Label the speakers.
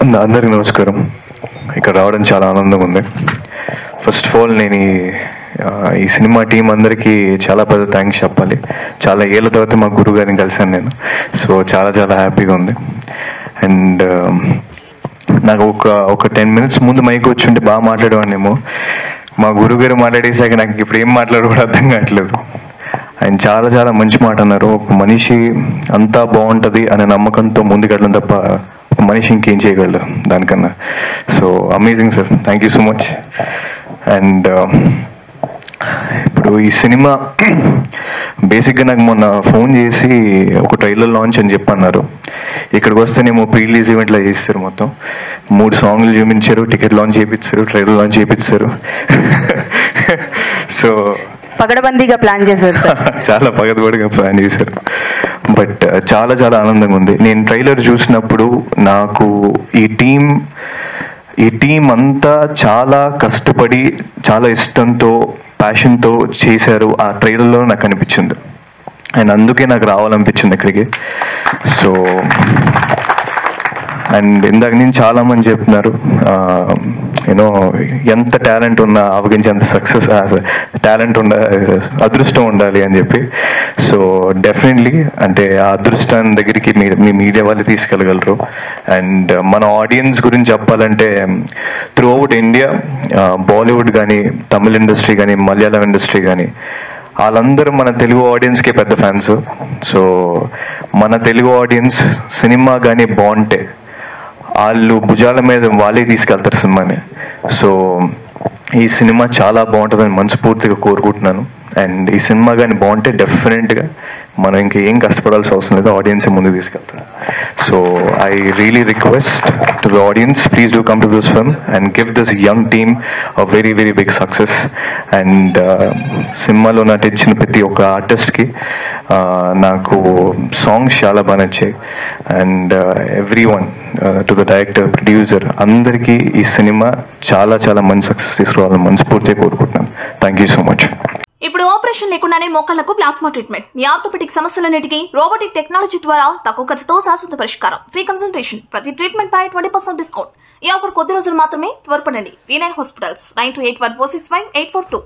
Speaker 1: అందరికీ నమస్కారం. ఇక్కడ రావడం చాలా ఆనందంగా ఉంది. ఫస్ట్ ఆఫ్ ఆల్ నేను ఈ సినిమా టీం అందరికీ చాలా పెద్ద థ్యాంక్స్ చెప్పాలి. చాలా ఏళ్ళ తర్వాత మా గురువు గారిని కలిశాను నేను. సో చాలా చాలా హ్యాపీగా ఉంది. అండ్ నాకు ఒక 10 minutes ముందు మైక్ వచ్చి ఉంటే బాగా మాట్లాడేవాడినేమో. మా గురువు గారు మాట్లాడేసాక నాకు ఇప్పుడు ఏం మాట్లాడో కూడా అర్థం కావట్లేదు. ఆయన చాలా చాలా మంచి మాట అన్నారు. ఒక మనిషి అంతా బాగుంటుంది అనే నమ్మకంతో ముందుకెళ్ళడం తప్ప ఒక మనిషి ఇంకేం చేయగలడు దానికన్నా. So amazing sir, thank you so much. And ఇప్పుడు ఈ సినిమా బేసిక్గా నాకు మొన్న ఫోన్ చేసి ఒక ట్రైలర్ లాంచ్ అని చెప్పన్నారు. ఇక్కడికి వస్తేనేమో ప్రీ రిలీజ్ ఈవెంట్లో చేస్తారు. మొత్తం 3 songs చూపించారు, టికెట్ లాంచ్ చేయించారు, ట్రైలర్ లాంచ్ చేయించారు. సో
Speaker 2: పగడబందీగా ప్లాన్ చేశారు సార్.
Speaker 1: చాలా పగడబందీగా ప్లాన్ చేశారు. బట్ చాలా చాలా ఆనందంగా ఉంది. నేను ట్రైలర్ చూసినప్పుడు నాకు ఈ టీం అంతా చాలా కష్టపడి చాలా ఇష్టంతో ప్యాషన్తో చేశారు ఆ ట్రైలర్లో నాకు అనిపించింది. అండ్ అందుకే నాకు రావాలనిపించింది ఇక్కడికి. సో అండ్ ఇందాక నుంచి చాలామంది చెప్తున్నారు యూనో ఎంత టాలెంట్ ఉన్నా అవగించేంత సక్సెస్ టాలెంట్ అదృష్టం ఉండాలి అని చెప్పి. సో డెఫినెట్లీ అంటే ఆ అదృష్టాన్ని దగ్గరికి మీ మీడియా వాళ్ళు తీసుకెళ్ళగలరు. అండ్ మన ఆడియన్స్ గురించి చెప్పాలంటే త్రూ అవుట్ ఇండియా బాలీవుడ్ కానీ, తమిళ ఇండస్ట్రీ కానీ, మలయాళం ఇండస్ట్రీ కానీ వాళ్ళందరూ మన తెలుగు ఆడియన్స్కే పెద్ద ఫ్యాన్స్. సో మన తెలుగు ఆడియన్స్ సినిమా కానీ బాగుంటే వాళ్ళు భుజాల మీద వాళ్ళే తీసుకెళ్తారు సినిమాని. సో ఈ సినిమా చాలా బాగుంటుందని మనస్ఫూర్తిగా కోరుకుంటున్నాను. అండ్ ఈ సినిమా కానీ బాగుంటే డెఫినెట్గా మనం ఇంకా ఏం కష్టపడాల్సిన అవసరం లేదు, ఆడియన్స్ ముందుకు తీసుకెళ్తారు. So I really request to the audience, please do come to this film and give this young team a very very big success. And సినిమాలో నటించిన ప్రతి ఒక్క ఆర్టిస్ట్కి నాకు సాంగ్స్ చాలా బాగా నచ్చాయి. And every one to the director, producer అందరికీ ఈ సినిమా చాలా చాలా మంచి సక్సెస్ తీసుకురావాలని మనస్ఫూర్తిగా కోరుకుంటున్నాను. Thank you so much.
Speaker 3: ఇప్పుడు ఆపరేషన్ లేకుండానే మోకాళ్లకు ప్లాస్మా ట్రీట్మెంట్, మీ ఆర్థోపెడిక్ సమస్యలన్నిటికీ రోబోటిక్ టెక్నాలజీ ద్వారా తక్కువ ఖర్చుతో శాశ్వత పరిష్కారం, ఫ్రీ కన్సల్టేషన్, ప్రతి ట్రీట్మెంట్ పై 20% డిస్కౌంట్. ఈ ఆఫర్ కొద్ది రోజులు మాత్రమే, త్వరపడండి. V9 hospitals 9281465842.